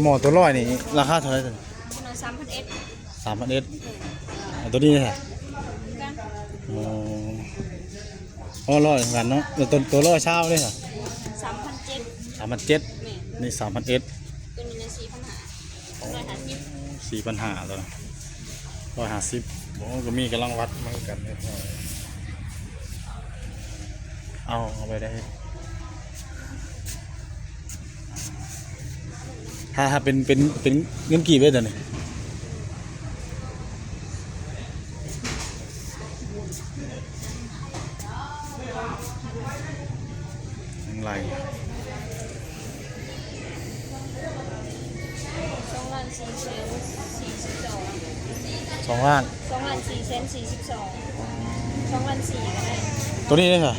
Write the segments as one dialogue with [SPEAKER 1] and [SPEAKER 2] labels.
[SPEAKER 1] หมอตัวร้อยนี่ราคาเท่าไหร่ตัวนี้
[SPEAKER 2] ตัวนั้น3,100
[SPEAKER 1] 3,100ตัวนี้เนี่ย
[SPEAKER 2] กัน
[SPEAKER 1] อ๋อร้อยเหมือนกันเนาะตัวร้อยเช้าเนี่ยค่ะ
[SPEAKER 2] 3,700
[SPEAKER 1] 3,700
[SPEAKER 2] แม่
[SPEAKER 1] นี่3,100
[SPEAKER 2] ตัวนี้นะ4,500
[SPEAKER 1] 4,500ตัว150โอ้ก็มีกำลังวัดมากันเนี่ยเอาไปได้ถ้าเป็นเงินกี่เว้ยตัวนี้ยังไร
[SPEAKER 2] 2,442,000
[SPEAKER 1] 2 ล้าน
[SPEAKER 2] 2,442,000 2,400ก็ได้
[SPEAKER 1] ตัวนี้เลยค่ะ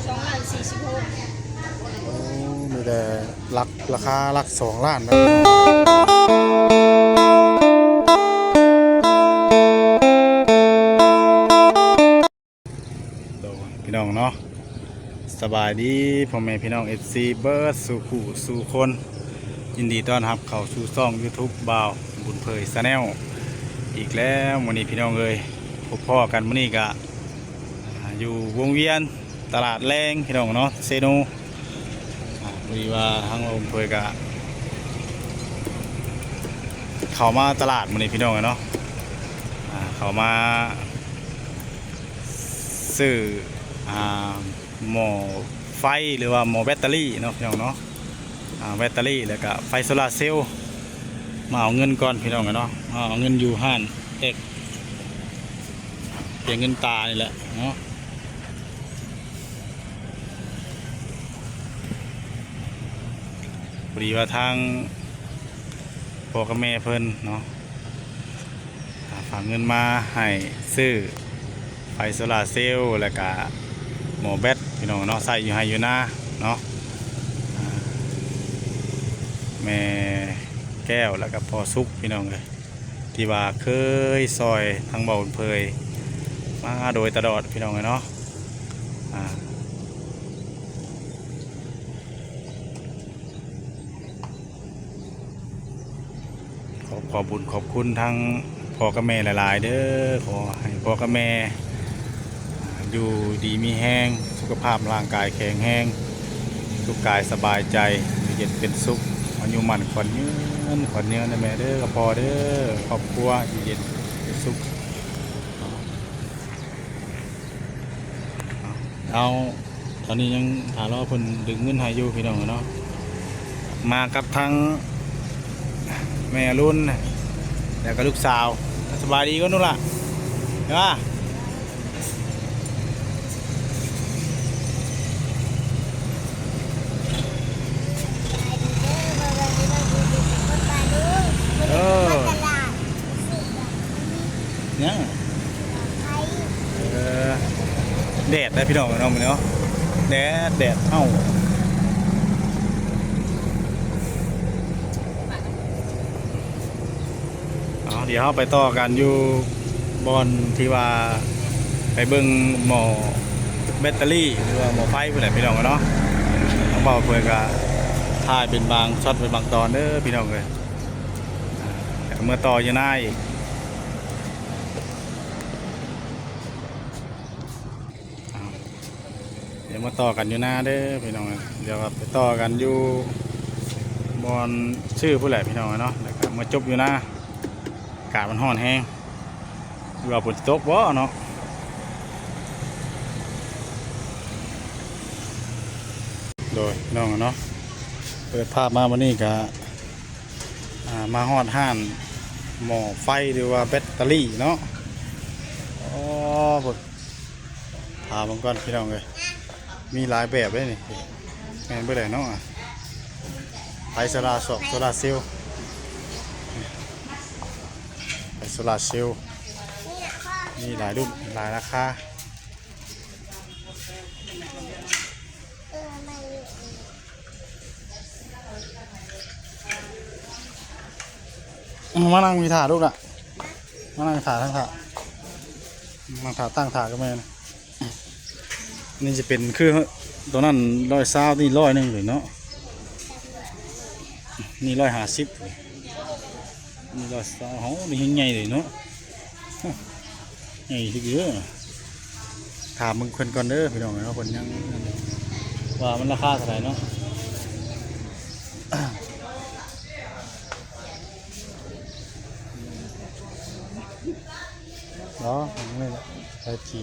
[SPEAKER 2] 2,46,000
[SPEAKER 1] มีแต่ราคาหลัก2 ล้านนะพี่น้องเนาะสบายดีพ่อแม่พี่น้อง FC เบิร์ดสู่ขู่สู่คนยินดีต้อนรับเข้าสู่ช่อง YouTube บ่าวบุญเผยชาแนลอีกแล้ววันนี้พี่น้องเอ้ยพบพ่อกันวันนี้ก็อยู่วงเวียนตลาดแรงพี่น้องเนาะเซโนมีว่าทางบุญเผยก็เข้ามาตลาดวันนี้พี่น้องเนาะเข้ามาซื้อหม้อไฟหรือว่าหม้อแบตเตอรี่เนาะพี่น้องเนาะแบตเตอรี่แล้วก็ไฟโซลาร์เซลล์มาเอาเงินก่อนพี่น้องเนาะเอาเงินอยู่ห้านเอกเพียงเงินตานี่แหละเนาะพอดีว่าทางพ่อกับแม่เพิ่นเนาะฝากเงินมาให้ซื้อไฟโซลาร์เซลล์แล้วก็หม้อแบตพี่น้องเนาะใส่อยู่ให้อยู่หน้าเนาะแม่แก้วแล้วก็พอซุกพี่น้องเลยที่ว่าเคยซอยทางบ่าวเพยมาโดยตลอดพี่น้องเลยเนาะขอบุญขอบคุณทั้งพ่อกับแม่หลายๆเด้อขอให้พ่อกับแม่อยู่ดีมีแห้งสุขภาพร่างกายแข็งแรงสุขกายสบายใจอยู่เย็นเป็นสุขอายุมันขวัญยืนนะแม่เด้อกับพ่อเด้อครอบครัวอยู่เย็นเป็นสุขเอาตอนนี้ยังถามว่าคนดึงเงินให้อยู่พี่น้องเนาะมากับทั้งแม่รุ่นแล้วก็ลูกสาวสบายดีก็นู่นล่ะเห็นป่ะเนี่ยแดดได้พี่น้องเนาะมันเนาะแดดเอ้าเดี๋ยวเราไปต่อกันอยู่บอนที่ว่าไปเบิ้งหม้อแบตเตอรี่หรือว่าหม้อไฟไปไหนพี่น้องเนาะต้องบอกเพื่อนก็ถ่ายเป็นบางช็อตเป็นบางตอนเด้อพี่น้องเลยเมื่อต่ออยู่หน้าอีกเดี๋ยวมาต่อกันอยู่หน้าเด้อพี่น้องเดี๋ยวไปต่อกันอยู่บอนชื่อผู้ใหญ่พี่น้องเนาะแล้วก็มาจบอยู่หน้าอากาศมันร้อนแห้งหรือว่าฝนตกบ่เนาะโดยน้องเนาะเปิดภาพมาวันนี้ก็มาฮอดห้านหม้อไฟหรือว่าแบตเตอรี่เนาะอ๋อพดพาบางก้อนพี่น้องเลยมีหลายแบบเลยนี่แม่นไปไหนเนาะไฟโซลาร์เซลล์โซลาร์เซลล์มีหลายรุ่นหลายราคามานั่งมีถาลูกอ่ะมานั่งถาทั้งถานั่งถาตั้งถาก็ไม่นะ นี่จะเป็นคือตัวนั้น120นี่100นึงเลยเนาะนี่150นี่120เฮานี่ใหญ่เลยเนาะใหญ่ทีเดียวถามมึงคนก่อนเด้อพี่น้องเนาะคนยังว่ามันราคาเท่าไหร่เนาะเนาะนี่แหละไอที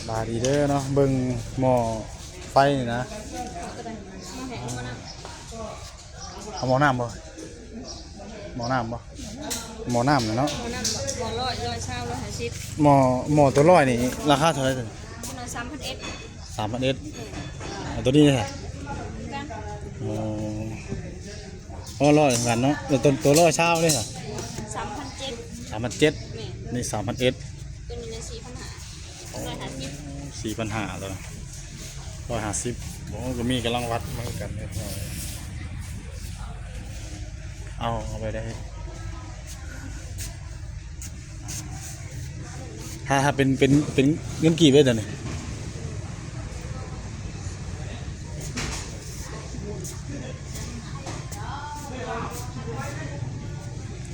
[SPEAKER 1] บาดีเด้อเนาะเบิ่งหม้อไฟนี่นะเอาหม้อน้ำบ่หม้อน้ำบ่หม้อน้ำเนาะ
[SPEAKER 2] หมอน้ำหมอร้อยเช้า150
[SPEAKER 1] หม้อตัวร้อยนี่ราคาเท่าไหร่ตัว
[SPEAKER 2] คนละ3,100
[SPEAKER 1] 3,000ตัวนี้เนี่ย
[SPEAKER 2] กัน
[SPEAKER 1] อ๋อร้อยเหมือนกันเนาะตัวร้อยเช้าเลยค่ะ
[SPEAKER 2] 3,700
[SPEAKER 1] 3,700
[SPEAKER 2] แม่
[SPEAKER 1] นี่3,100
[SPEAKER 2] ตัวนี้4,500
[SPEAKER 1] 4,500แล้ว150โอ้ก็มีกำลังวัดเหมือนกันเลยเอาไปได้ถ้าเป็นเงินกี่เว้ยเดี๋ยวนี้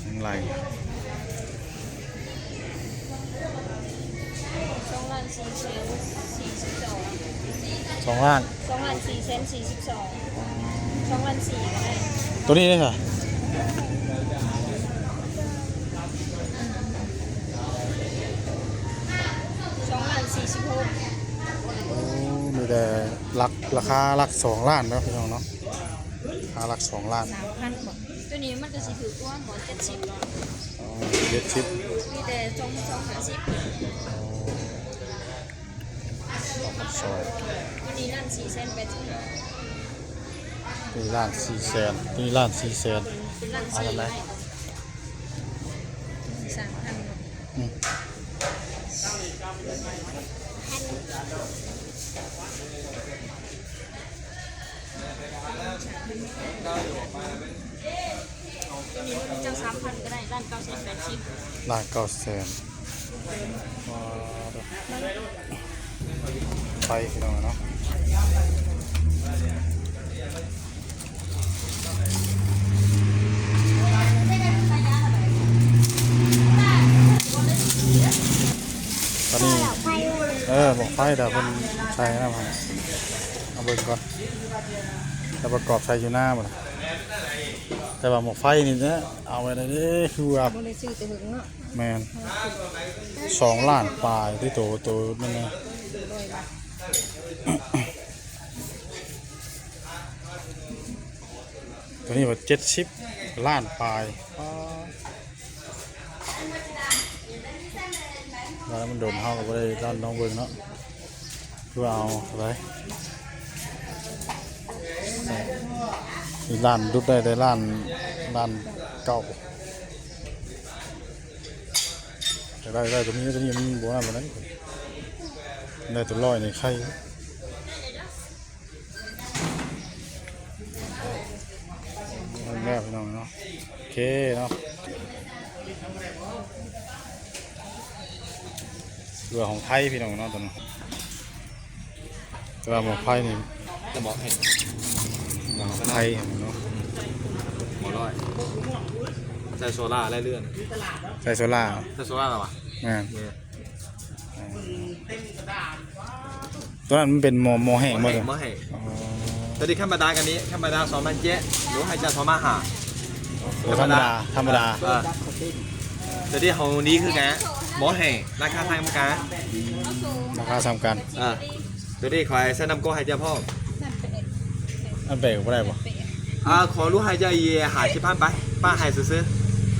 [SPEAKER 1] ยังไร
[SPEAKER 2] 2,442
[SPEAKER 1] 2 ล้าน
[SPEAKER 2] 2,442 2,400ก็ได้
[SPEAKER 1] ตัวนี้เลยค่ะ
[SPEAKER 2] 2,046
[SPEAKER 1] มีแต่ราคาหลัก2 ล้านนะพี่น้องเนาะราคาหลัก2 ล้าน
[SPEAKER 2] 3,000บ่ตัวนี้มันก็สิถือตัวหมอ70เนาะ
[SPEAKER 1] เด็ดชิป
[SPEAKER 2] มีแต่250
[SPEAKER 1] ซอย
[SPEAKER 2] ตัวนี้นั่น480
[SPEAKER 1] นี่ล้าน400,000นี่ล้าน400,000
[SPEAKER 2] เป็นลั่น
[SPEAKER 1] เอาทำไม
[SPEAKER 2] 3,000
[SPEAKER 1] อืม
[SPEAKER 2] ตัวนี้มันจะ3,000ก็ได้ลั่น980
[SPEAKER 1] ล้าน900,000ไปพี่น้องเนาะตอนนี้บอกไฟแต่คนใช้นะมาเอาเบิ่งก่อนจะประกอบใช้อยู่หน้าหมดแต่ว่าหมกไฟนี่นะเอาไว้ในนี้คือว่า
[SPEAKER 2] บ่ได้ซื้อแต่หึงเนาะ
[SPEAKER 1] แมน2 ล้านปลายที่ตัวนั่นนะตัวนี้ว่า70 ล้านปลายแล้วมันโดนเฮาก็บ่ได้ด้านน้องเบิ่งเนาะคือเอาไว้นี่ล้านดุดได้แต่ล้านเก่าได้ตัวนี้มันโบราณแบบนั้นได้ตัวร้อยในไข่แม่พี่น้องเนาะโอเคเนาะเรือของไทยพี่น้องเนาะตัวนี้ตัวหมกไฟนี่
[SPEAKER 3] จะบอกให้
[SPEAKER 1] หมกไทยเนาะ
[SPEAKER 3] หมอร้อยใส่โซล่าไล่เลื่อน
[SPEAKER 1] ใส่โซล่า
[SPEAKER 3] ใส่โซล่าอะไรวะ
[SPEAKER 1] แม่น
[SPEAKER 3] เนี่ย
[SPEAKER 1] ตัวนั้นมันเป็นหมอแห้ง
[SPEAKER 3] หม
[SPEAKER 1] บ่
[SPEAKER 3] อ
[SPEAKER 1] เลย
[SPEAKER 3] ให้ตอนนี้ขั้นบันไดกันนี้ขั้นบันได2,700รู้ให้จะ2,500
[SPEAKER 1] ธรรมดา
[SPEAKER 3] แต่ที่ของนี้คือไงหมอแห่ราคาไทยมั้งกัน
[SPEAKER 1] ราคาซ้ำกัน
[SPEAKER 3] เดี๋ยวนี้ขอใส่น้ำก้ให้เจ้าพ่อ
[SPEAKER 1] อันเบรกบ่ได้บ่
[SPEAKER 3] ขอรู้ให้เจ้าเย่หาชิพันไปป้าให้ซื้อ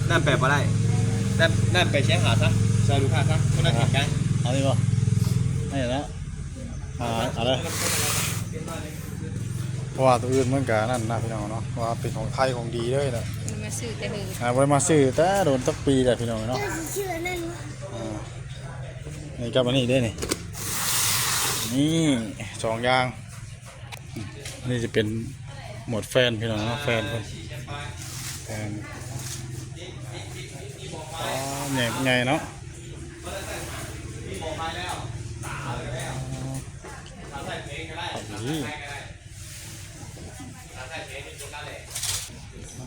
[SPEAKER 3] นั่นแปลว่าได้นั่นไปเช็คหาซะใส่ลูกค้าซะคนนั้นเห็นกัน
[SPEAKER 1] เอาดิบ่ไม่เห็นแล้วเอาเลยเพราะว่าตัวอื่นมันก็นั่นนะพี่น้องเนาะว่าเป็นของไทยของดีเลยนะ
[SPEAKER 2] มันมาซื้อแต่หึง
[SPEAKER 1] ไว้มาซื้อแต่โดนสักปีแต่พี่น้องเนาะนี่กับอันนี้ด้วยนี่2 อย่างนี่จะเป็นหมดแฟนพี่น้องเนาะแฟนใหญ่เนาะ นี่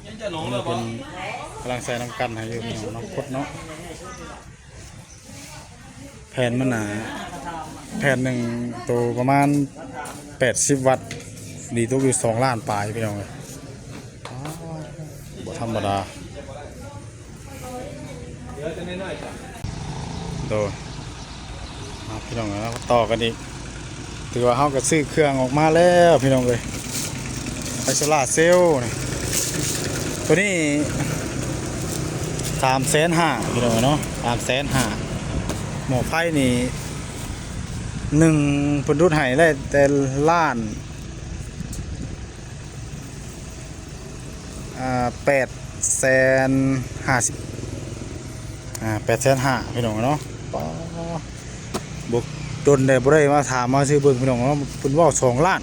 [SPEAKER 3] ยังจะหลงเล
[SPEAKER 1] นี่
[SPEAKER 3] ย
[SPEAKER 1] เป็
[SPEAKER 3] บ่
[SPEAKER 1] นกำลังใส่น้ำกันให้อยู่พี่น้องน้ำพดเนาะแผ่นมันหนาแผ่นหนึ่งตัวประมาณ80 วัตต์ดีตัวอยู่2 ล้านปลายพี่น้องเลยอ๋อบ่ธรรมดา
[SPEAKER 3] เดี๋ยวจะน้อยๆจ้ะ
[SPEAKER 1] โดยพี่น้องแล้วต่อกันอีกถือว่าเขาก็ซื้อเครื่องออกมาแล้วพี่น้องเลยไฟโซล่าร์เซลล์นี่ตัวนี้350,000พี่น้องเนาะ350,000หม้อไฟนี่1เพิ่นรุดให้ได้แต่ล้าน850,000 850,000พี่น้องเนาะบุกโดนได้บ่ได้มาถามมาซื้อเบิ่งพี่น้องเนาะเพิ่นเว้า2 ล้าน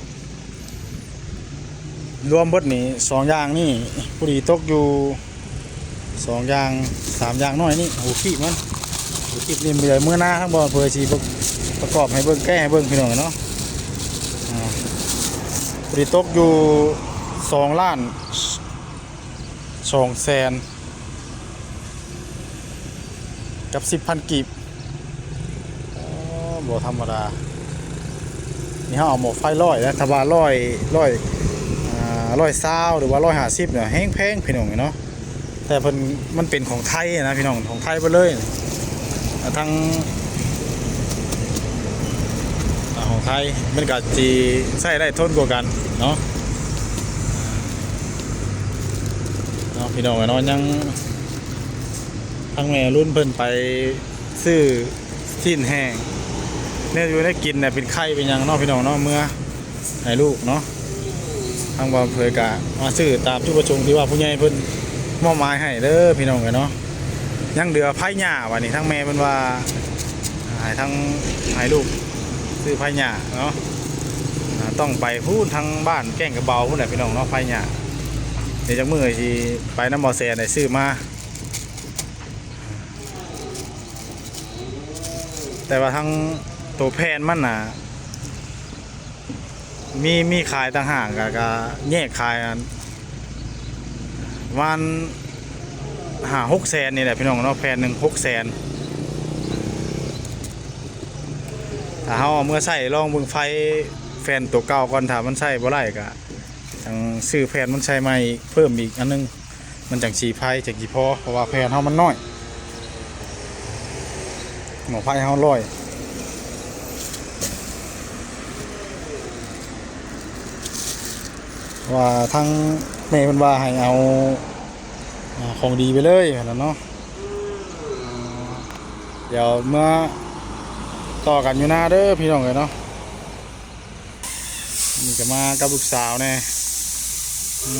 [SPEAKER 1] รวมเบิดนี่2อย่างนี่ผู้ดีตกอยู่2อย่าง3อย่างน้อยนี่หูขี้มันหูขี้นี่มีมื้อหน้าทั้งบ่เพื่อสิประกอบให้เบิ่งแก้ให้เบิ่งพี่น้องเนาะผู้ดีตกอยู่2 ล้าน2 แสนกับ 10,000 กีบบ่ธรรมดานี่เฮาเอาหมวกไฟร้อยแล้วถ้าว่า120หรือว่า150เนี่ยแฮงแพงพี่น้องเนาะแต่เพิ่นมันเป็นของไทยนะพี่น้องของไทยเบิดเลยทั้งของไทยมันก็สิใช้ได้ทนกว่ากันเนาะพี่น้องเนาะยังทั้งแม่รุ่นเพิ่นไปซื้อชิ้นแห้งเนี่ยอยู่ได้กินเนี่ยเป็นไข่เป็นหยังเนาะพี่น้องเนาะเมื่อให้ลูกเนาะทางบ่อำเภอกะมาซื้อตามจุดประสงค์ที่ว่าผู้ใหญ่เพิ่นมอบหมายให้เด้อพี่น้องเนาะยังเหลือไผ่หญ้าวันนี้ทั้งแม่เพิ่นว่าให้ทั้งให้ลูกซื้อไผ่หญ้าเนาะต้องไปพูดทั้งบ้านแก้งกระเบาพุ่นแหละพี่น้องเนาะไผ่หญ้าเดี๋ยวจักมื้อสิไปน้ำบ่อแซนได้ซื้อมาแต่ว่าทั้งตัวแพนมันน่ะมีขายต่างหากก็แยกขายกันวัน5-6 แสนนี่แหละพี่น้องเนาะแพนหนึ่ง6 แสนถ้าเฮาเอาเมื่อใส่ลองเบิ่งไฟแฟนตัวเก่าก่อนถ้ามันใช้บ่ได้ก็จังซื้อแพนมันใช้ใหม่เพิ่มอีกอันนึงมันจังสีไฟจังสิพอเพราะว่าแพนเฮามันน้อยหม้อไฟเฮา100ว่าทั้งแม่เพิ่นว่าให้เอาของดีไปเลยแล้วเนาะเดี๋ยวเมื่อต่อกันอยู่หน้าเด้อพี่น้องเลยเนาะนี่ก็มากับลูกสาวแน่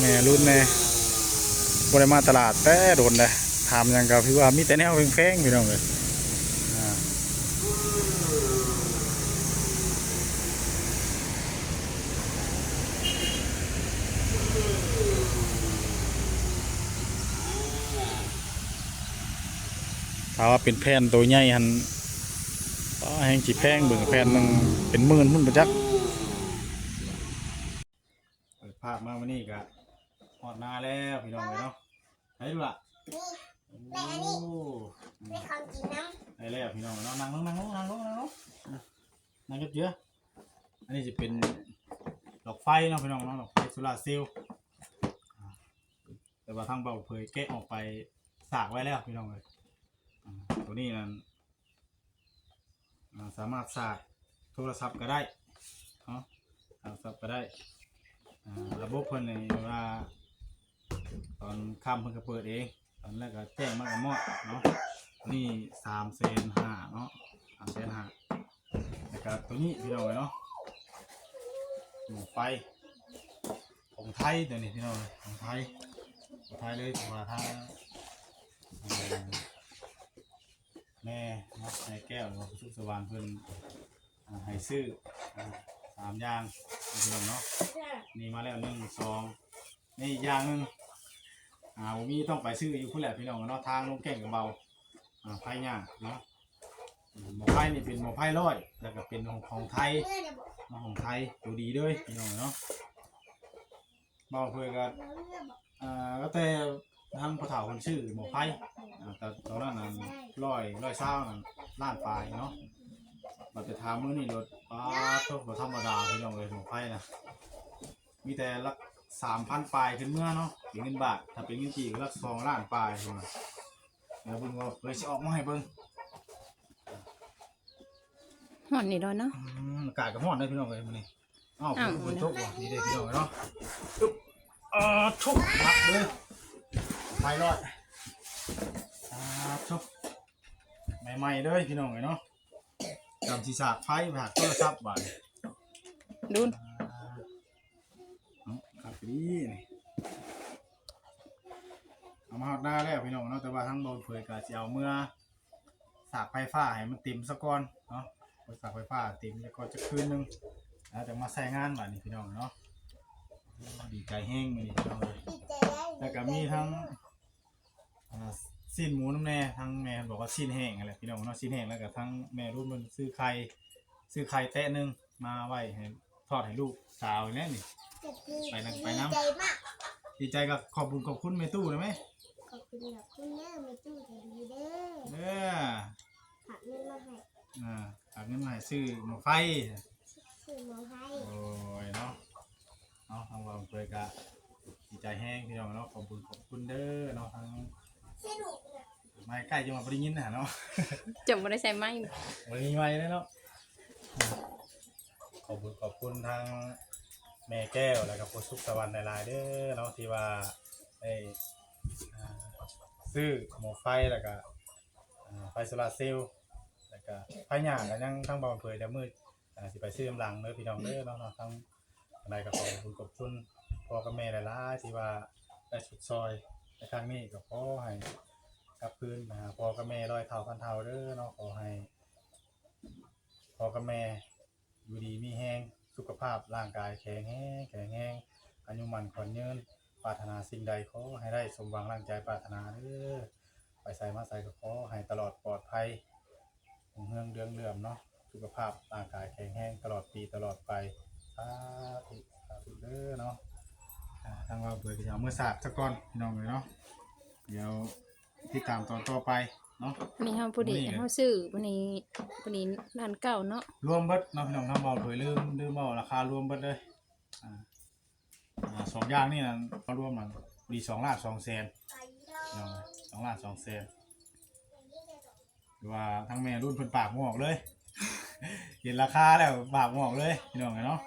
[SPEAKER 1] แม่รุ่นแน่บ่ได้มาตลาดแต่โดนเลยถามหยังก็พี่ว่ามีแต่แนวแพงๆพี่น้องเลยถ้าว่าเป็นแผ่นตัวใหญ่หันแห้งจีแพงเบิ่งแผ่นหนึ่งเป็นหมื่นพุ่นประจักเปิดภาพมาวันนี้ก็ฮอดนาแล้วพี่น้องเลยเนาะให้ดูล่ะโอ้ได้ของกินน้ำได้แล้วพี่น้องเนาะนั่งลงนั่งเยอะๆอันนี้จะเป็นดอกไฟเนาะพี่น้องเนาะดอกไฟโซลาร์เซลล์แต่ว่าทางเบาเผยแกะออกไปสากไว้แล้วพี่น้องเลยตัวนี้นั้นสามารถสากโทรศัพท์ก็ได้เนาะโทรศัพท์ก็ได้ระบบเพิ่นในว่าตอนค่ำเพิ่นก็เปิดเองตอนแรกก็แจ้งมากับหมอดเนาะนี่350,000เนาะ350,000แล้วก็ตัวนี้พี่น้องเนาะหม้อไฟของไทยตัวนี้พี่น้องของไทยเลยถือว่าทางแม่ในแก้วของสุขสว่างเพิ่นให้ซื้อ3 อย่างพี่น้องเนาะนี่มาแล้ว1 2นี่อย่างนึงมีต้องไปซื้ออยู่พุ่นแหละพี่น้องเนาะทางลงแก่งกับเบาไผ่ย่างเนาะหม้อไฟนี่เป็นหม้อไฟร้อยแล้วก็เป็นของไทย มาของไทยตัวดีด้วยพี่น้องเนาะบ่าวเพื่อก็ก็แต่ทางผู้เฒ่าคนชื่อหมอไผ่แต่ตอนนั้นน่ะร้อยเศร้านั่นล้านปลายเนาะเราจะทำมื้อนี้รถป้าทุกบ่ธรรมดาพี่น้องเลยหมอไผ่นะมีแต่ละ 3,000 ปลายขึ้นเมื่อเนาะเป็นเงินบาทถ้าเป็นเงินกีก็ละ2 ล้านปลายพุ่นน่ะแล้วเบิ่งว่าเลยสิออกมาให้เบิ่ง
[SPEAKER 2] ห่อนนี่ดอนเนาะ
[SPEAKER 1] อากาศก็ร้อนได้พี่น้องเลยมื้อนี้อ้าวฝนตกว่ะนี่เด้พี่น้องเนาะทุบหักเลยไปรอดทุบใหม่ๆเลยพี่น้องเลยเนาะจำศีรษะไฟหักโทรศัพท์บาด
[SPEAKER 2] ดูน
[SPEAKER 1] ครับนี่เอามาฮอดหน้าแล้วพี่น้องเนาะแต่ว่าทั้งโดนเผยก็สิเอาเมื่อสากไฟฟ้าให้มันเต็มซะก่อนเนาะสากไฟฟ้าเต็มแล้วก็จะคืนนึงแล้วจะมาใช้งานบาดนี้พี่น้องเนาะดีใจแห้งมื้อนี้พี่น้องเลยแล้วก็มีทั้งสิ้นหมูน้ำแน่ทั้งแม่บอกว่าสิ้นแห้งอะไรพี่น้องเนาะสิ้นแห้งแล้วก็ทั้งแม่รุ่นมันซื้อไข่แตะนึงมาไว้ให้ทอดให้ลูกสาวนี่นี่ไปน้ำดีใจกับขอบคุณแม่ตู้เลยไหม
[SPEAKER 4] ขอบคุณแบบคุณแม่มาตู้แถวนี้เด้อ
[SPEAKER 1] เด้อ
[SPEAKER 4] ฝากเงินมาให้
[SPEAKER 1] ฝากเงินมาให้ซื้อหม้อไฟ
[SPEAKER 4] ซื้อมาให้
[SPEAKER 1] โอ้ยเนาะทางเราเพื่อกะดีใจแห้งพี่น้องเนาะขอบคุณเด้อเนาะทาง
[SPEAKER 4] สนุกนะ
[SPEAKER 1] ไม้ใกล้จะมาปริยินนะเนาะ
[SPEAKER 2] จมบ่ได้ใส่ไม้
[SPEAKER 1] วันนี้ไม้เลยเนาะขอบคุณทางแม่แก้วแล้วก็ผู้สุขสวรรค์ในลายเด้อเนาะที่ว่าได้ซื้อหม้อไฟแล้วก็ไฟโซลาร์เซลล์แล้วก็ไฟหญ้าก็ยังทั้งบ่าวเผยเดี๋ยวมืดสิไปซื้อน้ำหลังเด้อพี่น้องเด้อเนาะทั้งอะไรก็ขอบคุณพ่อกับแม่หลายๆที่ว่าได้สุดซอยในครั้งนี้ก็ขอให้กลับคืนมาพ่อกับแม่ร้อยเท่าพันเท่าเด้อเนาะขอให้พ่อกับแม่อยู่ดีมีแห้งสุขภาพร่างกายแข็งแรงอายุมั่นขวัญยืนปรารถนาสิ่งใดขอให้ได้สมหวังร่างใจปรารถนาเด้อไปใส่มาใส่ก็ขอให้ตลอดปลอดภัยเรื่องเรื่องเนาะสุขภาพร่างกายแข็งแรงตลอดปีตลอดไปสาธุเด้อเนาะทางเราเปิดกิจกรรมเมื่อศาสตร์สักก่อนพี่น้องเลยเนาะเดี๋ยวติดตามตอนต่อไปเนาะ
[SPEAKER 2] นี่เฮาผู้ดีเฮาซื้อวันนี้ร้านเก่าเนาะ
[SPEAKER 1] รวมเบิดเนาะพี่น้องทำบอกเผยลืมบอกราคารวมเบิดเลย2 อย่างนี่นะเขารวมมันดี2,200,000น้อง2,200,000หรือว่าทั้งแม่รุ่นเพิ่นปากหมอกเลย เห็นราคาแล้วปากหมอกเลยพี่น้องเนาะ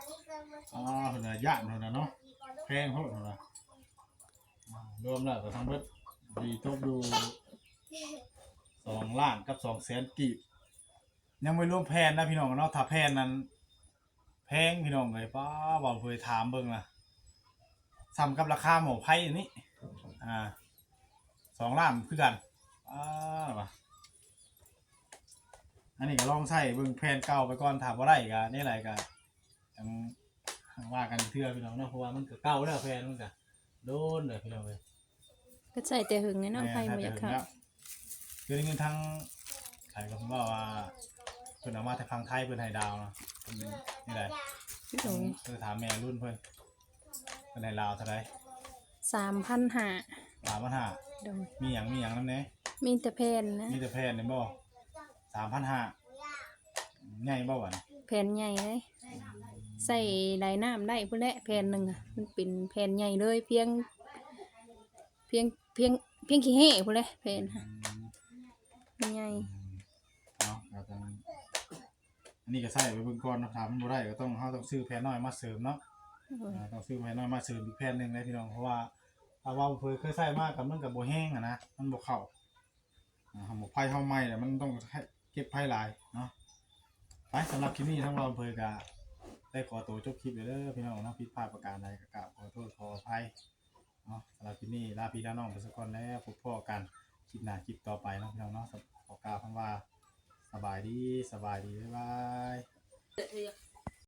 [SPEAKER 1] เพิ่นน่ะย่านเพิ่นน่ะเนาะแพงโพดเพิ่นน่ะรวมแล้วก็ทั้งเบิดดีตกดู2 ล้านกับ200,000กีบยังไม่รวมแพนนะพี่น้องเนาะถ้าแพนนั้นแพงพี่น้องเลยป้าบอกเคยถามเบิ่งล่ะซ้ำกับราคาหมูไผ่อันนี้2 ล้านคือกันว่ะอันนี้ก็ลองใส่เบิ่งแพนเก่าไปก่อนถามว่าได้ก็นี่อะไรก็ยังว่ากันเทื่อพี่น้องเนาะเพราะว่ามันก็เก่าแล้วแพนมันก็โดนเลยพี่น้องเลย
[SPEAKER 2] ก็ใส่แต่หึงในน้ำไฟบ่อยากเข้า
[SPEAKER 1] คือเงินทั้งใครก็ผมว่าเพิ่นเอามาแต่ฟังไทยเพิ่นให้ดาวนะนี่แหละคือถามแม่รุ่นเพิ่นให้ลาวเท่าไหร่
[SPEAKER 2] 3,500
[SPEAKER 1] 3,500
[SPEAKER 2] โดย
[SPEAKER 1] มีหยังนำแน่
[SPEAKER 2] มีแต่แผ่นนะ
[SPEAKER 1] มีแต่แผ่นนี่บ่ 3,500 ใหญ่บ่หวาน
[SPEAKER 2] แผ่นใหญ่เลยใส่หลายน้ำได้พุ่นแหละแผ่นหนึงอ่ะมันเป็นแผ่นใหญ่เลยเพียงขี้เห่พุ่นแหละแผ่นค่ะใหญ่
[SPEAKER 1] เนาะแล้วก็อันนี้ก็ใส่ไปเบิ่งก่อนเนาะถามมันบ่ได้ก็ต้องเฮาต้องซื้อแผ่นน้อยมาเสริมเนาะต้องซื้อแผ่นน้อยมาเสริมอีกแผ่นนึงเลยพี่น้องเพราะว่าถ้าว่าเคยใส่มากับมันก็บ่แห้งอ่ะนะมันบ่เข้าหมกไผ่เฮาใหม่เนี่ยมันต้องเก็บไผ่หลายเนาะไปสำหรับคลิปนี้ทั้งเราก็ได้ขอตัวจบคลิปเด้อพี่น้องเนาะผิดพลาดประการใดก็กราบขอโทษขออภัยเนาะสำหรับคลิปนี้ลาพี่ลาน้องไปสักก่อนแล้วพบพ่อกันคลิปหน้าคลิปต่อไปเนาะพี่น้องเนาะขอกล่าวคำว่าสบายดีบ๊ายบาย